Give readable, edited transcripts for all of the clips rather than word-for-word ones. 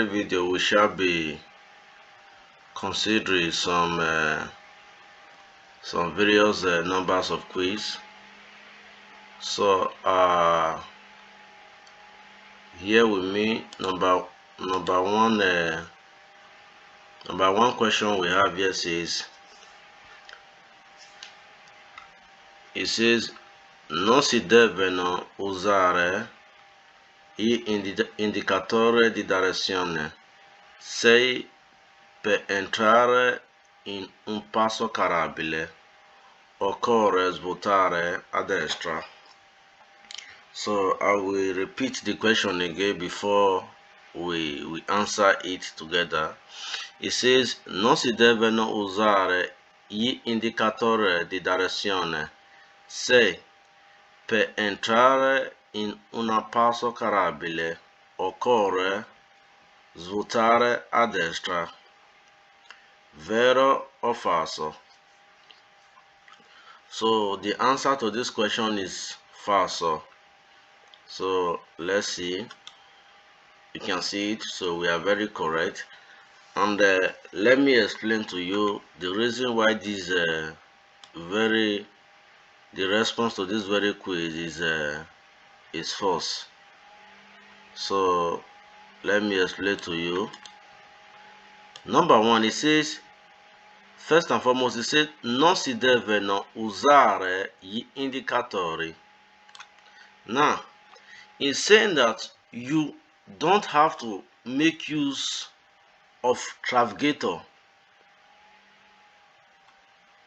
Video we shall be considering some various numbers of quiz. So here with me number one question we have here says, non si devono usare gli indicatori di direzione se per entrare in un passo carabile occorre svuotare a destra. So I will repeat the question again before we answer it together. It says, non si devono usare gli indicatori di direzione se per entrare in un passo carabile occorre svuotare a destra. Vero o falso? So the answer to this question is falso. So let's see. You can see it. So we are very correct. And let me explain to you the reason why this the response to this very quiz is false. So let me explain to you. Number one, it says, first and foremost, it says non si devono usare gli indicatori. Now, it's saying that you don't have to make use of navigator.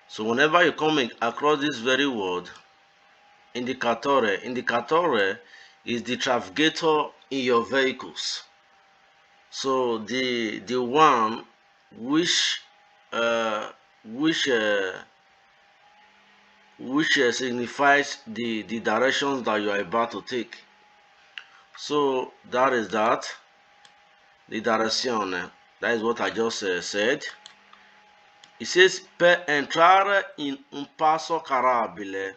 So whenever you come across this very word, indicatore is the navigator in your vehicles. So the one which signifies the directions that you are about to take. So that is that. The direzione. That is what I just said. It says per entrare in un passo carabile.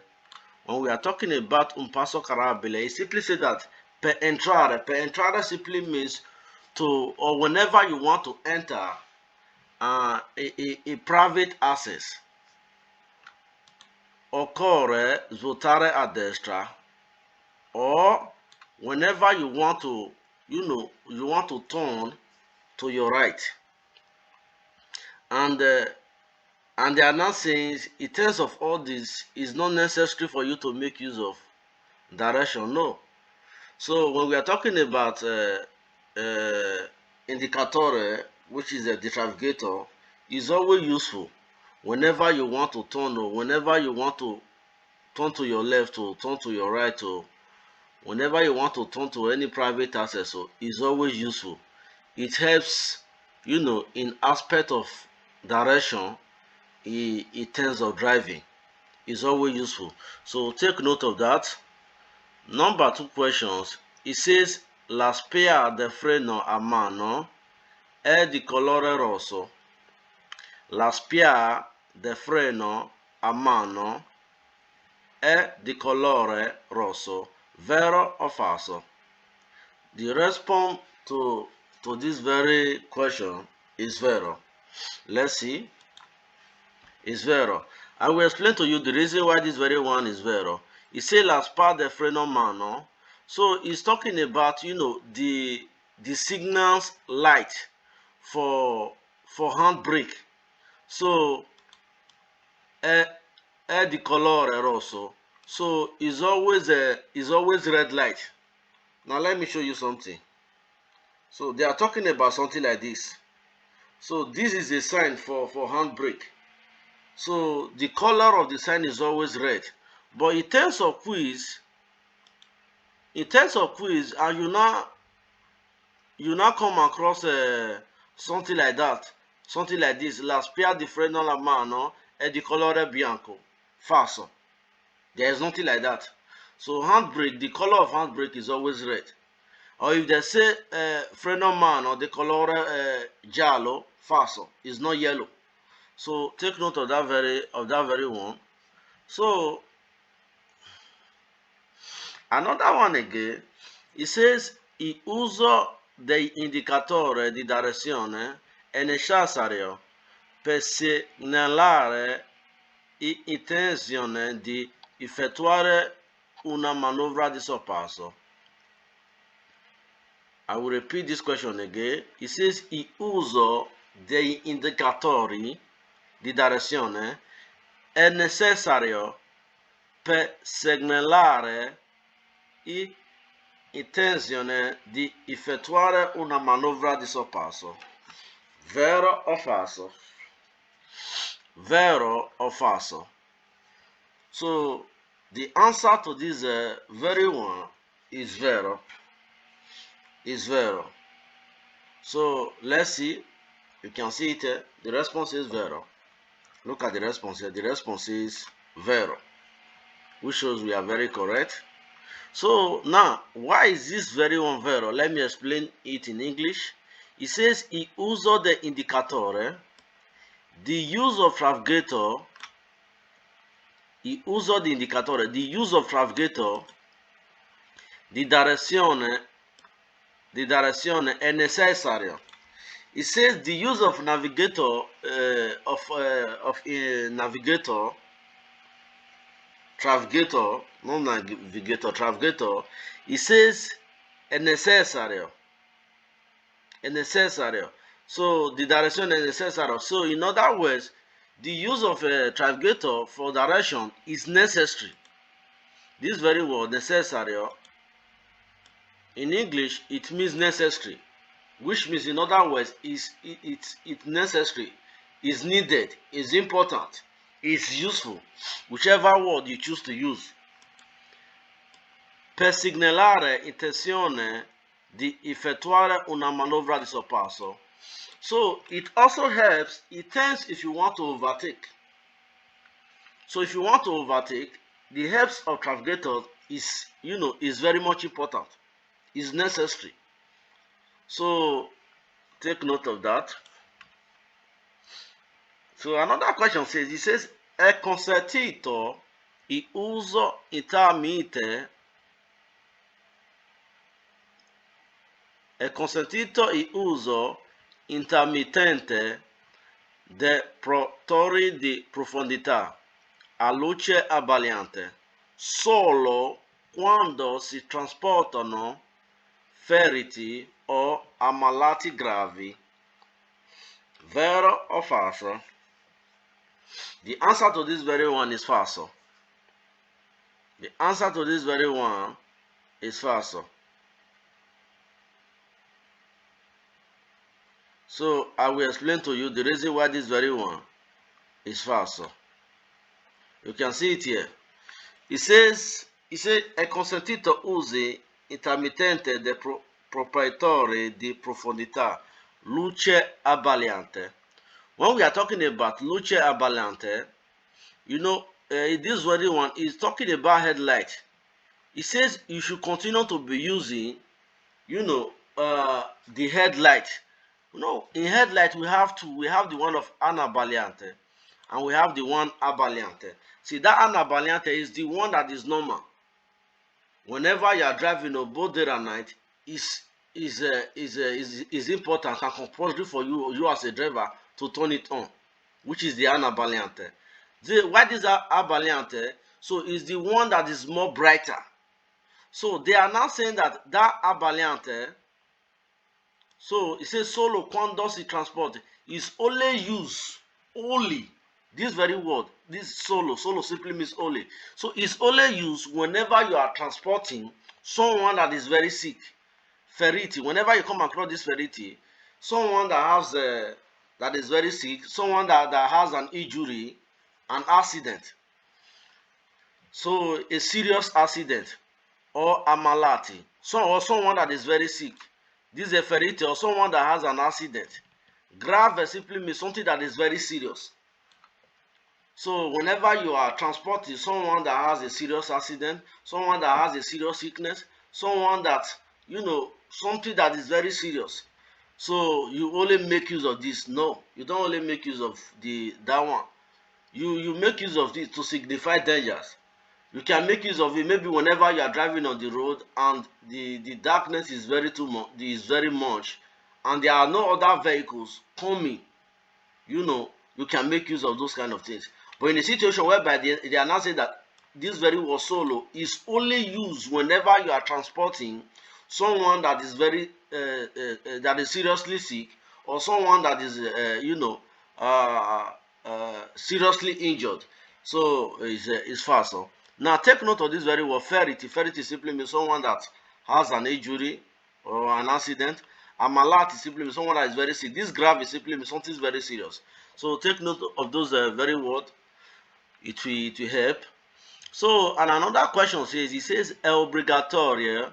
When we are talking about un passo carabile, it simply says that per entrare. Per entrare simply means to, or whenever you want to enter a private access. Occorre svuotare a destra, or whenever you want to, you want to turn to your right. And they are not saying, in terms of all this, it's not necessary for you to make use of direction. No. So when we are talking about indicatore, which is a navigator, is always useful whenever you want to turn, or whenever you want to turn to your left, or turn to your right, or whenever you want to turn to any private access. So it's always useful. It helps, in aspect of direction, in terms of driving. Is always useful. So take note of that. Number two questions. It says la spia del freno a mano è di colore rosso. La spia del freno a mano è di colore rosso. Vero o falso? The response to this very question is vero. Let's see. Is vero. I will explain to you the reason why this very one is vero. It says la spia del freno a mano. So it's talking about, the signals light for handbrake. So è di colore rosso. So it's always red light. Now let me show you something. So they are talking about something like this. So this is a sign for handbrake. So the color of the sign is always red. But in terms of quiz, and you now come across something like that, something like this. La spia di freno a mano è di colore bianco. Falso. There is nothing like that. So handbrake, the color of handbrake is always red. Or if they say freno a mano di colore giallo, falso. It's not yellow. So take note of that very one. So another one again, it says il uso degli indicatori di direzione è necessario per segnalare l'intenzione di effettuare una manovra di sorpasso. I will repeat this question again. It says il uso degli indicatori di direzione è necessario per segnalare l'intenzione di effettuare una manovra di sorpasso. Vero o falso? Vero or false? So the answer to this very one is vero. Is vero. So let's see. You can see it. The response is vero. Look at the response here. The response is vero, which shows we are very correct. So now, why is this very one vero? Let me explain it in English. It says il uso del indicatore, the use of navigator, il uso di indicatore, the use of navigator, di direzione è necessario. It navigator, the use of navigator, navigator, it says è necessario. È necessario. So the direction is necessary. So in other words, the use of a navigator for direction is necessary. This very word, necessario, in English, it means necessary, which means, in other words, it's necessary, is needed, is important, is useful, whichever word you choose to use. Per segnalare intenzione di effettuare una manovra di sorpasso. So it also helps, it helps if you want to overtake. So if you want to overtake, the help of navigator is, is very much important, is necessary. So take note of that. So another question says, it says, è consentito il uso intermittente, è consentito il uso intermittente dei protettori di profondità a luce abbagliante solo quando si trasportano feriti o ammalati gravi. Vero o falso? The answer to this very one is falso. The answer to this very one is falso. So I will explain to you the reason why this very one is falso. You can see it here. It says è consentito usi intermittente dei proprietari di profondità, luce abbagliante. When we are talking about luce abbagliante, this very one is talking about headlight. It says you should continue to be using, the headlight. In headlight we have the one of anabbagliante and we have the one abbagliante. See, that anabbagliante is the one that is normal. Whenever you are driving, both day and night, is important and compulsory for you as a driver to turn it on, which is the anabbagliante. Why this abbagliante? So is the one that is more brighter. So they are now saying that abbagliante, so it says solo quando si trasporta, is only used, this very word, this solo simply means only. So it's only used whenever you are transporting someone that is very sick. Feriti, whenever you come across this feriti, someone that is very sick, someone that has an injury, an accident, so a serious accident, or ammalati, or someone that is very sick. This is a feriti, or someone that has an accident. Grave simply means something that is very serious. So whenever you are transporting someone that has a serious accident, someone that has a serious sickness, someone that, something that is very serious, so you only make use of this. No, you don't only make use of that one. You make use of this to signify dangers. You can make use of it maybe whenever you are driving on the road and the darkness is very much, and there are no other vehicles coming. You can make use of those kind of things. But in a situation whereby they are now saying that this very word solo is only used whenever you are transporting someone that is that is seriously sick, or someone that is seriously injured. So it's far. So now take note of this very word ferity. Ferity simply means someone that has an injury or an accident. Amalat simply means someone that is very sick. This grave is simply means something is very serious. So take note of those very words. It will help. So, and another question says, it says, è obbligatorio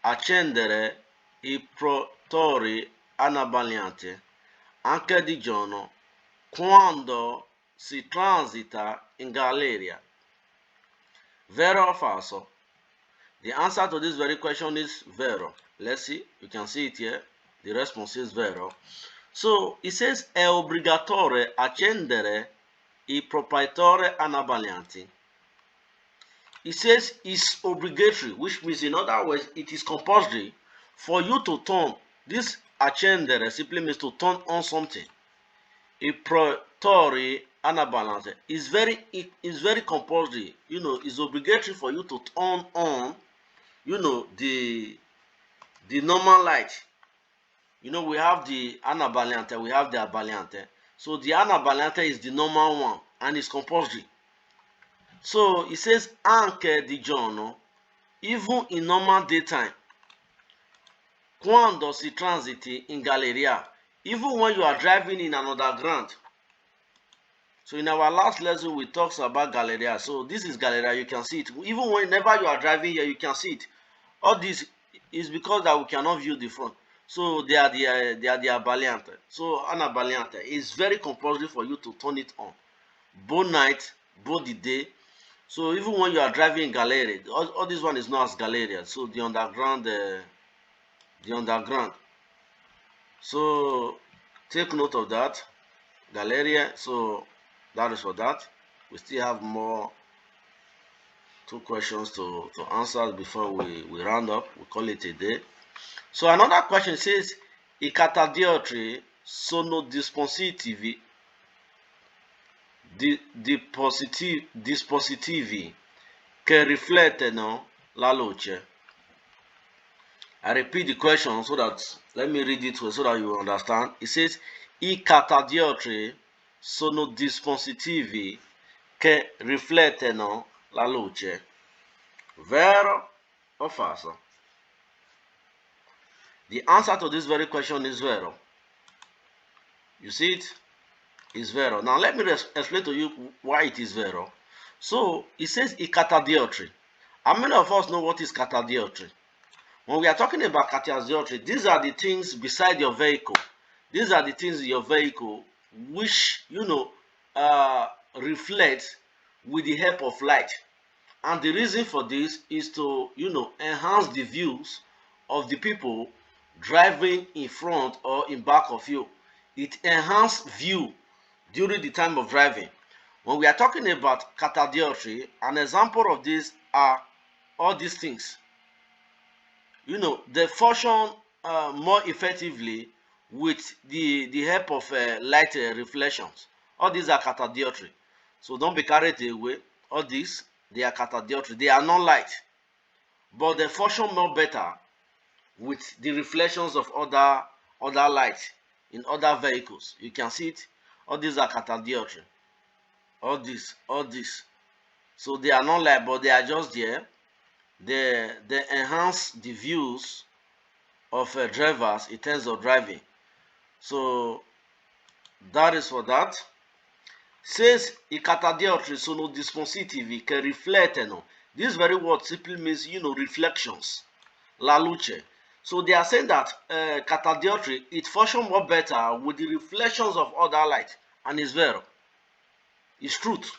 accendere I protettori anabbaglianti anche di giorno quando si transita in galleria. Vero or falso? The answer to this very question is vero. Let's see. You can see it here. The response is vero. So it says è obbligatorio accendere I protettori anabbaglianti. It says it's obligatory, which means in other words it is compulsory for you to turn. This accendere simply means to turn on something. I protettori anabbaglianti is very compulsory. It's obligatory for you to turn on the normal light. We have the anabbagliante, we have the abbagliante. So the anabbagliante is the normal one and it's compulsory. So it says anche di giorno, even in normal daytime. Quando si transiti in galleria, even when you are driving in an underground. So in our last lesson we talked about galleria. So this is galleria, you can see it. Even whenever you are driving here, you can see it. All this is because that we cannot view the front. So they are the abbagliante. So an abbagliante is very compulsory for you to turn it on, both night, both the day. So even when you are driving in galleria, all this one is known as galleria. So the underground. So take note of that, galleria. So that is for that. We still have more 2 questions to answer before we round up. We call it a day. So another question says, I catadiotri sono dispositivi che riflettono la luce. I repeat the question so that, let me read it so that you understand. It says, I catadiotri sono dispositivi che riflettono la luce. Vero o falso? The answer to this very question is vero. You see it? It's vero. Now let me explain to you why it is vero. So it says I catadiotri. How many of us know what is catadiotri? When we are talking about catadiotri, these are the things beside your vehicle. These are the things in your vehicle which reflect with the help of light. And the reason for this is to enhance the views of the people driving in front or in back of you. It enhances view during the time of driving. When we are talking about catadiotri, an example of this are all these things. They function more effectively with the help of light reflections. All these are catadiotri. So don't be carried away. All these, they are catadiotri. They are not light, but they function more better with the reflections of other light in other vehicles. You can see it. All these are catadiotri. All this. So they are not light, but they are just there. They enhance the views of drivers in terms of driving. So that is for that. Says I catadiotri sono dispositivi che riflettono. This very word simply means reflections. La luce. So they are saying that catadiotri, it functions more better with the reflections of other light, and it's vero. It's truth.